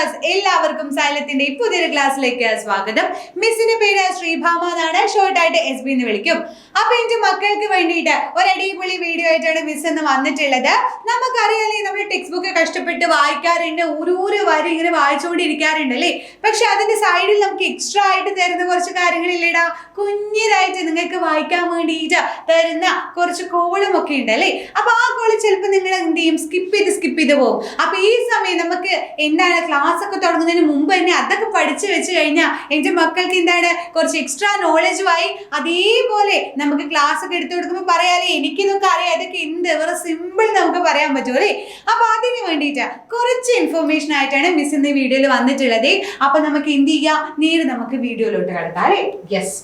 Viewers എല്ലാവർക്കും സൈലത്തിന്റെ പുതിയൊരു ക്ലാസ്സിലേക്ക് സ്വാഗതം. മിസ്സിന്റെ പേര് ശ്രീഭാമ എന്നാണ്, ഷോർട്ട് ആയിട്ട് SB എന്ന് വിളിക്കും. അപ്പൊ എന്റെ മക്കൾക്ക് വേണ്ടിയിട്ട് ഒരു അടിപൊളി വീഡിയോ ആയിട്ടാണ് മിസ് എന്ന് വന്നിട്ടുള്ളത്. നമുക്കറിയാലേ, നമ്മൾ ടെക്സ്റ്റ് ബുക്ക് കഷ്ടപ്പെട്ട് വായിക്കാറുണ്ട്, ഓരോ വരി ഇങ്ങനെ വായിച്ചുകൊണ്ടിരിക്കാറുണ്ട് അല്ലേ. പക്ഷെ അതിന്റെ സൈഡിൽ നമുക്ക് എക്സ്ട്രാ ആയിട്ട് തരുന്ന കുറച്ച് കാര്യങ്ങളില്ലേടാ, കുഞ്ഞിതായിട്ട് നിങ്ങൾക്ക് വായിക്കാൻ വേണ്ടിയിട്ട് തരുന്ന കുറച്ച് കോളും ഒക്കെ ഉണ്ട് അല്ലേ. അപ്പൊ ആ കോള് ചിലപ്പോൾ നിങ്ങൾ എന്ത് ചെയ്യും, സ്കിപ്പ് ചെയ്ത് പോകും. അപ്പൊ ഈ സമയം നമുക്ക് എന്താണ്, ക്ലാസ് ഒക്കെ തുടങ്ങുന്നതിന് മുമ്പ് തന്നെ അതൊക്കെ പഠിച്ചു വെച്ച് കഴിഞ്ഞാൽ എന്റെ മക്കൾക്ക് എന്താണ് കുറച്ച് എക്സ്ട്രാ നോളജുമായി അതേപോലെ നമുക്ക് ക്ലാസ് ഒക്കെ എടുത്തു കൊടുക്കുമ്പോൾ പറയാലേ, എനിക്കിതൊക്കെ അറിയാം, ഇതൊക്കെ എന്ത് വേറെ സിമ്പിൾ നമുക്ക് പറയാൻ പറ്റുമോ അല്ലേ. അപ്പൊ അതിന് വേണ്ടിയിട്ട് കുറച്ച് ഇൻഫർമേഷൻ ആയിട്ടാണ് മിസ് ഇന്ന് വീഡിയോയിൽ വന്നിട്ടുള്ളത്. അപ്പൊ നമുക്ക് എന്ത് ചെയ്യാം, നേരെ നമുക്ക് വീഡിയോയിലോട്ട് കിടക്കാം അല്ലേ. യെസ്,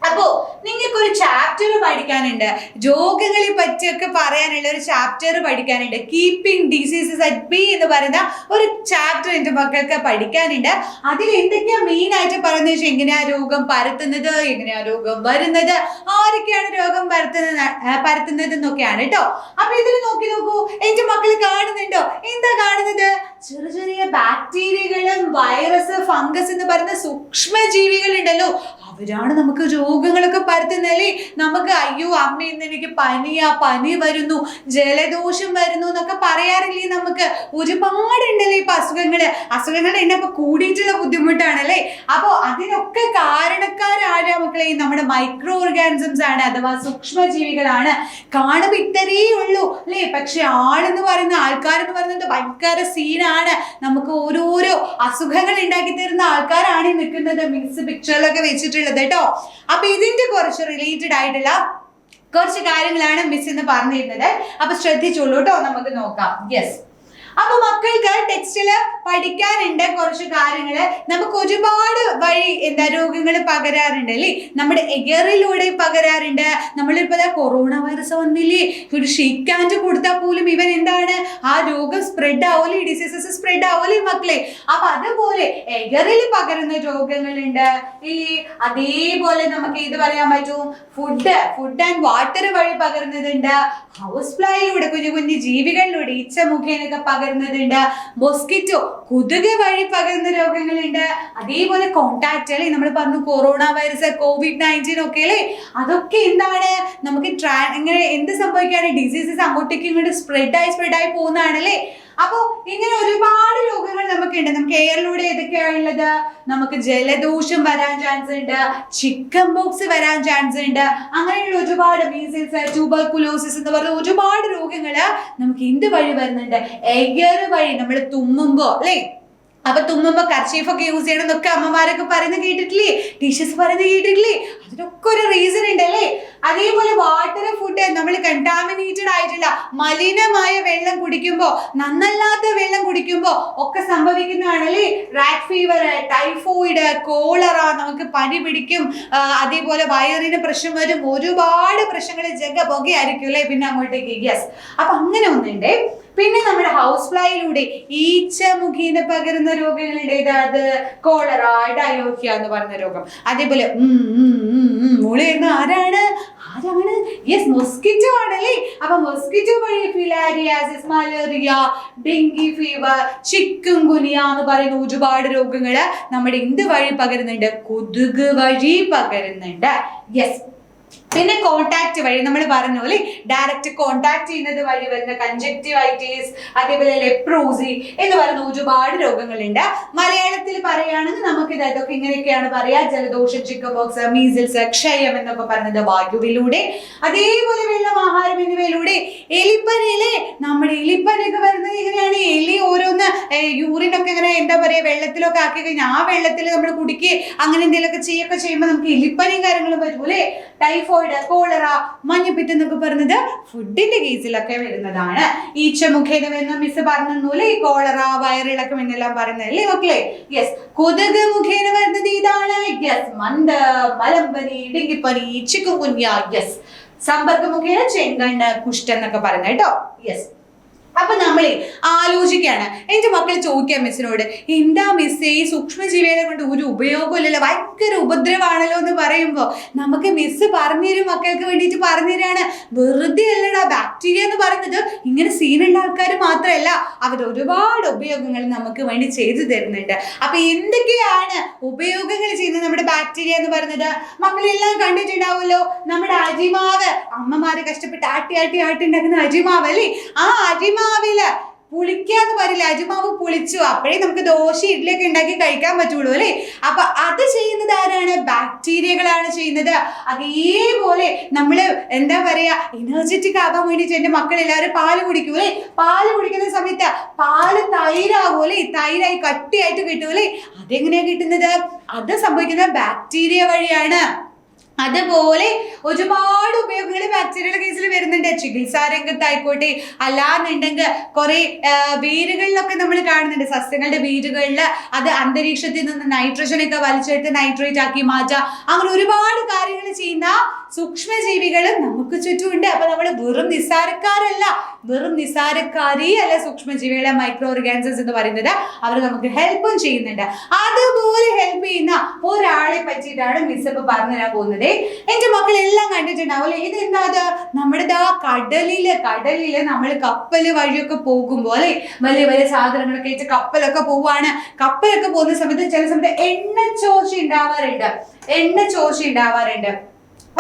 അപ്പോ നിങ്ങൾക്ക് ഒരു ചാപ്റ്റർ പഠിക്കാനുണ്ട്, രോഗങ്ങളെ പറ്റിയൊക്കെ പറയാനുള്ള ഒരു ചാപ്റ്റർ പഠിക്കാനുണ്ട്. കീപ്പിംഗ് ഡിസീസസ് അറ്റ് ബേ എന്ന് പറയുന്ന ഒരു ചാപ്റ്റർ എൻ്റെ മക്കൾക്ക് പഠിക്കാനുണ്ട്. അതിൽ എന്തൊക്കെയാ മെയിൻ ആയിട്ട് പറയുന്നത് വെച്ചാൽ, എങ്ങനെയാ രോഗം പരത്തുന്നത്, എങ്ങനെയാ രോഗം വരുന്നത്, ആരൊക്കെയാണ് രോഗം പരത്തുന്നത് എന്നൊക്കെയാണ് കേട്ടോ. അപ്പൊ ഇതിൽ നോക്കൂ, എന്റെ മക്കൾ കാണുന്നുണ്ടോ? എന്താ കാണുന്നത്? ചെറിയ ചെറിയ ബാക്ടീരിയകളും വൈറസ്, ഫംഗസ് എന്ന് പറയുന്ന സൂക്ഷ്മ ജീവികൾ ഉണ്ടല്ലോ, അവരാണ് നമുക്ക് രോഗങ്ങളൊക്കെ പരത്തുന്നല്ലേ. നമുക്ക് അയ്യോ അമ്മ ഇന്ന് എനിക്ക് പനി വരുന്നു, ജലദോഷം വരുന്നു എന്നൊക്കെ പറയാറില്ലേ. നമുക്ക് ഒരുപാടുണ്ടല്ലേ ഇപ്പൊ അസുഖങ്ങളുടെ എണ്ണം ഇപ്പൊ കൂടിയിട്ടുള്ള ബുദ്ധിമുട്ടാണല്ലേ. അപ്പൊ അതിനൊക്കെ കാരണക്കാരാരാ മക്കളെ? നമ്മുടെ മൈക്രോ ഓർഗാനിസംസ് ആണ്, അഥവാ സൂക്ഷ്മജീവികളാണ്. കാണുമ്പോൾ ഇത്രയേ ഉള്ളൂ അല്ലേ. പക്ഷെ ആൾക്കാരെന്ന് പറയുന്നത് ഭയങ്കര സീനാണ്. നമുക്ക് ഓരോരോ അസുഖങ്ങൾ ഉണ്ടാക്കി തരുന്ന ആൾക്കാരാണ് നിൽക്കുന്നത്. മിക്സ് പിക്ചറിലൊക്കെ വെച്ചിട്ടുള്ളത് കേട്ടോ. അപ്പൊ ഇതിന്റെ കുറച്ച് റിലേറ്റഡ് ആയിട്ടുള്ള കുറച്ച് കാര്യങ്ങളാണ് മിസ് എന്ന് പറഞ്ഞിരുന്നത്. അപ്പൊ ശ്രദ്ധിച്ചോളൂ കേട്ടോ, നമുക്ക് നോക്കാം. യെസ്, അപ്പൊ മക്കൾക്ക് ടെക്സ്റ്റില് പഠിക്കാനുണ്ട് കുറച്ച് കാര്യങ്ങള്. നമുക്ക് ഒരുപാട് വഴി രോഗങ്ങൾ പകരാറുണ്ട് അല്ലേ. നമ്മുടെ എയറിലൂടെ പകരാറുണ്ട്. നമ്മളിപ്പോ കൊറോണ വൈറസ് വന്നില്ലേ, ഒരു ഷേക്ക് ഹാൻഡ് കൊടുത്താൽ പോലും ഇവൻ എന്താണ്, ആ രോഗം സ്പ്രെഡ് ആവൂലേ, ഡിസീസസ് സ്പ്രെഡ് ആവൂലേ മക്കളെ. അപ്പൊ അതുപോലെ എയറിൽ പകരുന്ന രോഗങ്ങളുണ്ട് ഇല്ലേ. അതേപോലെ നമുക്ക് ഇത് പറയാൻ പറ്റും, ഫുഡ് ആൻഡ് വാട്ടർ വഴി പകരുന്നതുണ്ട്. ഹൗസ് ഫ്ലൈയിലൂടെ, കുഞ്ഞു ജീവികളിലൂടെ, ഈച്ച മുഖേനൊക്കെ പകരുന്നതുണ്ട്. മൊസ്കിറ്റോ, കൊതുക് വഴി പകരുന്ന രോഗങ്ങളുണ്ട്. അതേപോലെ കോണ്ടാക്ട് അല്ലേ, നമ്മൾ പറഞ്ഞു കൊറോണ വൈറസ്, COVID-19 ഒക്കെ അല്ലേ. അതൊക്കെ എന്താണ്, നമുക്ക് ഇങ്ങനെ എന്ത് സംഭവിക്കാണ്, ഡിസീസസ് അങ്ങോട്ടേക്ക് ഇങ്ങോട്ട് സ്പ്രെഡ് ആയി പോകുന്നതാണല്ലേ. അപ്പൊ ഇങ്ങനെ ഒരുപാട് രോഗങ്ങൾ നമുക്കുണ്ട്. നമുക്ക് എയറിലൂടെ ഏതൊക്കെയാണുള്ളത്? നമുക്ക് ജലദോഷം വരാൻ ചാൻസ് ഉണ്ട്, ചിക്കൻ ബോക്സ് വരാൻ ചാൻസ് ഉണ്ട്, അങ്ങനെയുള്ള ഒരുപാട് മീസിൽസ്, ട്യൂബർകുലോസിസ് എന്ന് പറയുന്ന ഒരുപാട് രോഗങ്ങള് നമുക്ക് എന്ത് വഴി വരുന്നുണ്ട്? എയർ വഴി. നമ്മൾ തുമ്മുമ്പോ അല്ലേ, അപ്പൊ തുമ്മുമ്പോ കർച്ചീഫ് ഒക്കെ യൂസ് ചെയ്യണം എന്നൊക്കെ അമ്മമാരൊക്കെ പറയുന്നത് കേട്ടിട്ടില്ലേ, ടീച്ചേഴ്സ് പറയുന്നത് കേട്ടിട്ടില്ലേ. അതിനൊക്കെ ഒരു റീസൺ ഉണ്ട് അല്ലേ. അതേപോലെ വാട്ടർ, ഫുഡ്, നമ്മൾ കണ്ടാമിനേറ്റഡ് ആയിട്ടുള്ള മലിനമായ വെള്ളം കുടിക്കുമ്പോ, നന്നല്ലാത്ത വെള്ളം കുടിക്കുമ്പോ ഒക്കെ സംഭവിക്കുന്നതാണല്ലേ. റാറ്റ് ഫീവർ, ടൈഫോയിഡ്, കോളറ, നമുക്ക് പനി പിടിക്കും. അതേപോലെ വയറിന് പ്രശ്നം വരും, ഒരുപാട് പ്രശ്നങ്ങൾ പുകയായിരിക്കും അല്ലേ പിന്നെ അങ്ങോട്ടേക്ക്. യെസ്, അപ്പൊ അങ്ങനെ ഒന്നുണ്ട്. പിന്നെ നമ്മുടെ ഹൗസ് ഫ്ലൈയിലൂടെ ഈച്ച മുഖേന പകരുന്ന രോഗങ്ങളുടെ ഏതാത്? കോളറ, ഡയോറിയ എന്ന് പറയുന്ന രോഗം. അതേപോലെ മുളയുന്ന ആരാണ്? യെസ്, മൊസ്കിറ്റോ ആണല്ലേ. അപ്പൊ മൊസ്കിറ്റോ വഴി filariasis, malaria, dengue fever, chicken ഗുനിയ എന്ന് പറയുന്ന ഒരുപാട് രോഗങ്ങള് നമ്മുടെ എന്ത് വഴി പകരുന്നുണ്ട്? കൊതുക് വഴി പകരുന്നുണ്ട്. യെസ്, പിന്നെ കോണ്ടാക്ട് വഴി നമ്മൾ പറഞ്ഞു അല്ലേ, ഡയറക്റ്റ് കോണ്ടാക്ട് ചെയ്യുന്നത് വഴി വരുന്ന കൺജക്റ്റിവൈറ്റിസ്, അതേപോലെ ലെപ്രോസി എന്ന് പറയുന്ന ഒരുപാട് രോഗങ്ങളുണ്ട്. മലയാളത്തിൽ പറയുകയാണെങ്കിൽ നമുക്ക് ഇതൊക്കെ ഇങ്ങനെയൊക്കെയാണ് പറയാ: ജലദോഷം, ചിക്കൻ ബോക്സ്, മീസിൽസ്, ക്ഷയം എന്നൊക്കെ പറയുന്നത് വായുവിലൂടെ. അതേപോലെ വെള്ളം, ആഹാരം എന്നിവയിലൂടെ. എലിപ്പനിയിലെ നമ്മുടെ എലിപ്പനിയൊക്കെ വരുന്നത് എങ്ങനെയാണ്? എലി ഓരോന്ന് യൂറിനൊക്കെ ഇങ്ങനെ എന്താ പറയാ വെള്ളത്തിലൊക്കെ ആക്കി കഴിഞ്ഞാൽ ആ വെള്ളത്തിൽ നമ്മൾ കുടിക്കുക അങ്ങനെ എന്തെങ്കിലുമൊക്കെ ചെയ്യുമ്പോൾ നമുക്ക് എലിപ്പനിയും കാര്യങ്ങളും വരും അല്ലേ. ടൈഫോയിഡ്, കോളറ, മഞ്ഞപ്പിത്തം എന്നൊക്കെ പറയുന്നത് ഫുഡിന്റെ കേസിലൊക്കെ വരുന്നതാണ്. ഈച്ച മുഖേന വരുന്ന മിസ് പറഞ്ഞല്ലേ, ഈ കോളറ, വയറിളക്കം എന്നെല്ലാം പറയുന്നതല്ലേ മക്കളെ. യെസ്, കൊതുക് മുഖേന വരുന്നത് ഇതാണ്. യെസ്, മന്ത്, മലമ്പനി, ഡെങ്കിപ്പനി, ചിക്കുൻഗുനിയ. യെസ്, സമ്പർക്ക മുഖേന ചെങ്കണ്ണ്, കുഷ്ഠം എന്നൊക്കെ പറയുന്നത് കേട്ടോ. യെസ്, അപ്പൊ നമ്മളെ ആലോചിക്കാണ്, എന്റെ മക്കൾ ചോദിക്കാം മിസ്സിനോട്, എന്താ മിസ്സേ ഈ സൂക്ഷ്മജീവികളെ കൊണ്ട് ഒരു ഉപയോഗമില്ലല്ലോ, ഭയങ്കര ഉപദ്രവമാണല്ലോ എന്ന് പറയുമ്പോ നമുക്ക് മിസ്സ് പറഞ്ഞുതരും, മക്കൾക്ക് വേണ്ടിയിട്ട് പറഞ്ഞുതരാണ്. വെറുതെ അല്ലടാ, ബാക്ടീരിയ എന്ന് പറയുന്നത് ഇങ്ങനെ സീനുള്ള ആൾക്കാർ മാത്രമല്ല, അവർ ഒരുപാട് ഉപയോഗങ്ങൾ നമുക്ക് വേണ്ടി ചെയ്തു തരുന്നുണ്ട്. അപ്പൊ എന്തൊക്കെയാണ് ഉപയോഗങ്ങൾ ചെയ്യുന്നത് നമ്മുടെ ബാക്ടീരിയ എന്ന് പറയുന്നത്? മക്കളെല്ലാം കണ്ടിട്ടുണ്ടാവുമല്ലോ, നമ്മുടെ അരിമാവ്, അമ്മമാരെ കഷ്ടപ്പെട്ട് ആട്ടി ഉണ്ടാക്കുന്ന അരിമാവ് അല്ലേ, ആ അരിമാവില് പുളിക്കാന്ന് പറയില്ല, അരിമാവ് പുളിച്ചു, അപ്പോഴേ നമുക്ക് ദോശ ഇഡ്ഡലിയൊക്കെ ഉണ്ടാക്കി കഴിക്കാൻ പറ്റുള്ളൂ അല്ലേ. അപ്പൊ അത് ചെയ്യുന്നത് ആരാണ്? ബാക്ടീരിയകളാണ് ചെയ്യുന്നത്. അതേപോലെ നമ്മള് എന്താ പറയാ, എനർജറ്റിക് ആകാൻ വേണ്ടിയിട്ട് എന്റെ മക്കൾ എല്ലാവരും പാല് കുടിക്കൂ അല്ലേ. പാല് കുടിക്കുന്ന സമയത്ത് പാല് തൈരാകും അല്ലേ, തൈരായി കട്ടിയായിട്ട് കിട്ടൂല്ലേ. അതെങ്ങനെയാ കിട്ടുന്നത്? അത് സംഭവിക്കുന്നത് ബാക്ടീരിയ വഴിയാണ്. അതുപോലെ ഒരുപാട് ഉപയോഗങ്ങൾ ബാക്ടീരിയയുടെ കേസിൽ വരുന്നുണ്ട്. ചികിത്സാ രംഗത്തായിക്കോട്ടെ, അല്ലാന്നുണ്ടെങ്കിൽ കുറെ വേരുകളിലൊക്കെ നമ്മൾ കാണുന്നുണ്ട്, സസ്യങ്ങളുടെ വേരുകളിൽ അത് അന്തരീക്ഷത്തിൽ നിന്ന് നൈട്രജനൊക്കെ വലിച്ചെടുത്ത് നൈട്രേറ്റ് ആക്കി മാറ്റാം. അങ്ങനെ ഒരുപാട് കാര്യങ്ങൾ ചെയ്യുന്ന സൂക്ഷ്മജീവികൾ നമുക്ക് ചുറ്റുമുണ്ട്. അപ്പൊ നമ്മൾ വെറും നിസ്സാരക്കാരല്ല, വെറും നിസ്സാരക്കാരേ അല്ല സൂക്ഷ്മജീവികളെ, മൈക്രോ ഓർഗാനിസംസ് എന്ന് പറയുന്നത്. അവർ നമുക്ക് ഹെൽപ്പും ചെയ്യുന്നുണ്ട്. അതുപോലെ ഹെൽപ്പ് ചെയ്യുന്ന ഒരാളെ പറ്റിയിട്ടാണ് മിസ് ഇപ്പൊ പറഞ്ഞു തരാൻ പോകുന്നത്. എന്റെ മക്കളെല്ലാം കണ്ടിട്ടുണ്ടാവില്ലേ, ഇത് എന്താ, നമ്മുടെ കടലില് നമ്മൾ കപ്പല് വഴിയൊക്കെ പോകുമ്പോൾ അല്ലെ, വലിയ വലിയ സാധനങ്ങളൊക്കെ ആയിട്ട് കപ്പലൊക്കെ പോവാണ്. കപ്പലൊക്കെ പോകുന്ന സമയത്ത് ചില സമയത്ത് എണ്ണ ചോർച്ച ഉണ്ടാവാറുണ്ട്.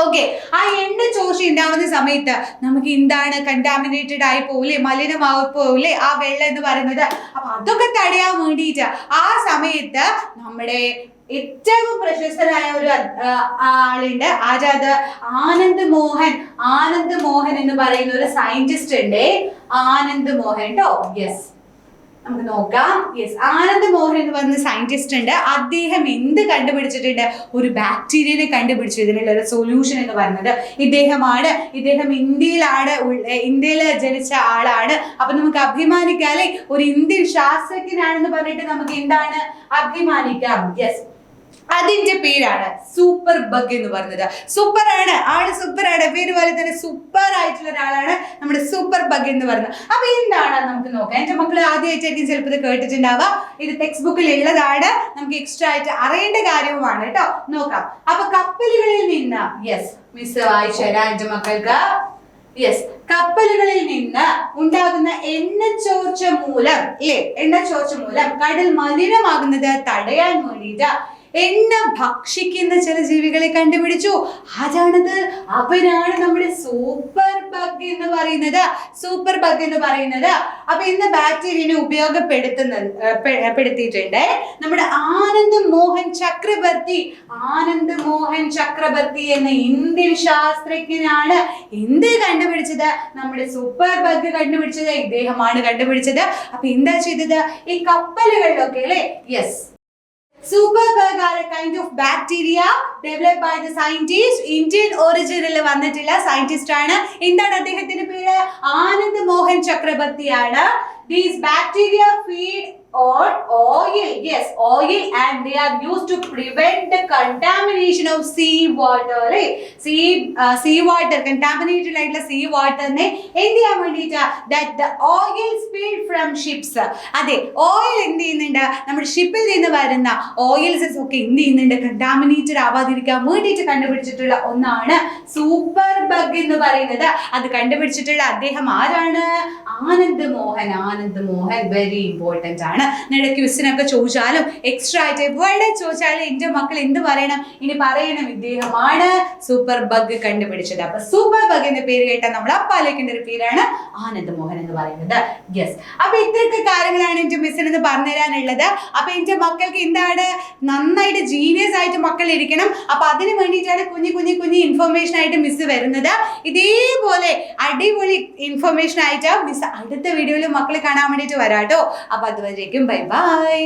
ഓക്കെ, ആ എണ്ണ ചോർച്ച ഉണ്ടാവുന്ന സമയത്ത് നമുക്ക് എന്താണ്, കണ്ടാമിനേറ്റഡ് ആയി പോവില്ലേ, മലിനമായി പോവില്ലേ ആ വെള്ളം എന്ന് പറയുന്നത്. അപ്പൊ അതൊക്കെ തടയാൻ വേണ്ടിയിട്ട് ആ സമയത്ത് നമ്മുടെ ഏറ്റവും പ്രശസ്തനായ ഒരു ആളുണ്ട്, ആരാത്? ആനന്ദ് മോഹൻ എന്ന് പറയുന്ന ഒരു സയന്റിസ്റ്റ് ഉണ്ട്. ആനന്ദ് മോഹൻ ട്ടോ. യെസ്, നമുക്ക് നോക്കാം. യെസ്, ആനന്ദ് മോഹൻ എന്ന് പറയുന്ന സയന്റിസ്റ്റ് ഉണ്ട്. അദ്ദേഹം എന്ത് കണ്ടുപിടിച്ചിട്ടുണ്ട്? ഒരു ബാക്ടീരിയനെ കണ്ടുപിടിച്ചു. ഇതിനുള്ള ഒരു സൊല്യൂഷൻ എന്ന് പറയുന്നത് ഇദ്ദേഹം ഇന്ത്യയിൽ ജനിച്ച ആളാണ്. അപ്പൊ നമുക്ക് അഭിമാനിക്കാല്ലേ, ഒരു ഇന്ത്യൻ ശാസ്ത്രജ്ഞനാണെന്ന് പറഞ്ഞിട്ട് നമുക്ക് എന്താണ് അഭിമാനിക്കാം. യെസ്, അതിന്റെ പേരാണ് സൂപ്പർ ബഗ് എന്ന് പറയുന്നത്. സൂപ്പറാണ് സൂപ്പറാണ്, പേര് പോലെ തന്നെ സൂപ്പർ ആയിട്ടുള്ള ഒരാളാണ് നമ്മുടെ സൂപ്പർ ബഗ് എന്ന് പറയുന്നത്. അപ്പൊ എന്താണ് നമുക്ക് നോക്കാം. എന്റെ മക്കൾ ആദ്യമായിട്ടായിരിക്കും ചിലപ്പോൾ ഇത് കേട്ടിട്ടുണ്ടാവുക. ഇത് ടെക്സ്റ്റ് ബുക്കിൽ ഉള്ളതാണ്, നമുക്ക് എക്സ്ട്രാ ആയിട്ട് അറിയേണ്ട കാര്യവുമാണ് കേട്ടോ. നോക്കാം. അപ്പൊ കപ്പലുകളിൽ നിന്ന്, യെസ് മിസ് വായിച്ചു തരാം എന്റെ മക്കൾക്ക്. യെസ്, കപ്പലുകളിൽ നിന്ന് ഉണ്ടാകുന്ന എണ്ണച്ചോർച്ച മൂലം കടൽ മലിനമാകുന്നത് തടയാൻ വേണ്ടിയിട്ട് എണ്ണ ഭക്ഷിക്കുന്ന ചില ജീവികളെ കണ്ടുപിടിച്ചു. ആരാണത്? അവരാണ് നമ്മുടെ സൂപ്പർ ബഗ് എന്ന് പറയുന്നത്. അപ്പൊ ഇന്ന് ബാക്ടീരിയനെ ഉപയോഗപ്പെടുത്തിയിട്ടുണ്ട് നമ്മുടെ ആനന്ദ് മോഹൻ ചക്രവർത്തി എന്ന ഇന്ത്യൻ ശാസ്ത്രജ്ഞനാണ് എന്ത് കണ്ടുപിടിച്ചത്? നമ്മുടെ സൂപ്പർ ബഗ് കണ്ടുപിടിച്ചത് ഇദ്ദേഹമാണ് കണ്ടുപിടിച്ചത്. അപ്പൊ എന്താ ചെയ്തത്? ഈ കപ്പലുകളിലൊക്കെ അല്ലെ, yes, Super bug are a kind of bacteria developed by the scientist. Indian origin വന്നിട്ടുള്ള സയന്റിസ്റ്റ് ആണ്. എന്താണ് അദ്ദേഹത്തിന്റെ പേര്? ആനന്ദ് മോഹൻ ചക്രവർത്തി ആണ്. These bacteria feed on oil. Yes, oil, and they are used to prevent the contamination of sea water. Sea water, contaminated ആയിട്ടുള്ള sea water നെ എന്ത് ചെയ്യാൻ വേണ്ടിയിട്ട്, that the oil spilled from ships. അതെ, ഓയിൽ എന്ത് ചെയ്യുന്നുണ്ട്? നമ്മുടെ ഷിപ്പിൽ നിന്ന് വരുന്ന ഓയിൽസ് ഒക്കെ എന്ത് ചെയ്യുന്നുണ്ട്? കണ്ടാമിനേറ്റഡ് ആവാതിരിക്കാൻ വേണ്ടിയിട്ട് കണ്ടുപിടിച്ചിട്ടുള്ള ഒന്നാണ് സൂപ്പർ ബഗ് എന്ന് പറയുന്നത്. അത് കണ്ടുപിടിച്ചിട്ടുള്ള അദ്ദേഹം ആരാണ്? ആനന്ദ് മോഹൻ. വെരി ഇമ്പോർട്ടന്റ് ആണ്. നിങ്ങളുടെ ക്വസ്റ്റ്യനൊക്കെ ചോദിച്ചാലും എക്സ്ട്രാ ആയിട്ട് എവിടെ ചോദിച്ചാലും എന്റെ മക്കൾ എന്ത് പറയണം? ഇനി പറയണം, ഇദ്ദേഹമാണ് സൂപ്പർ ബഗ് കണ്ടുപിടിച്ചത്. അപ്പൊ സൂപ്പർ ബഗ് എന്ന പേര് കേട്ടാൽ നമ്മൾ അപ്പാലേക്കേണ്ട ഒരു പേരാണ് ആനന്ദ് മോഹൻ എന്ന് പറയുന്നത്. യെസ്, അപ്പൊ ഇത്രയൊക്കെ കാര്യങ്ങളാണ് എന്റെ മിസ്സിന് പറഞ്ഞു തരാനുള്ളത്. അപ്പൊ എന്റെ മക്കൾക്ക് എന്താണ്, നന്നായിട്ട് ജീനിയസ് ആയിട്ട് മക്കൾ ഇരിക്കണം. അപ്പൊ അതിന് വേണ്ടിയിട്ടാണ് കുഞ്ഞു ഇൻഫർമേഷൻ ആയിട്ട് മിസ് വരുന്നത്. ഇതേപോലെ അടിപൊളി ഇൻഫർമേഷൻ ആയിട്ട് മിസ് അടുത്ത വീഡിയോയിൽ മക്കളെ കാണാൻ വേണ്ടിയിട്ട് വരാട്ടോ. അപ്പൊ അതുവരേക്കും ബൈ ബൈ.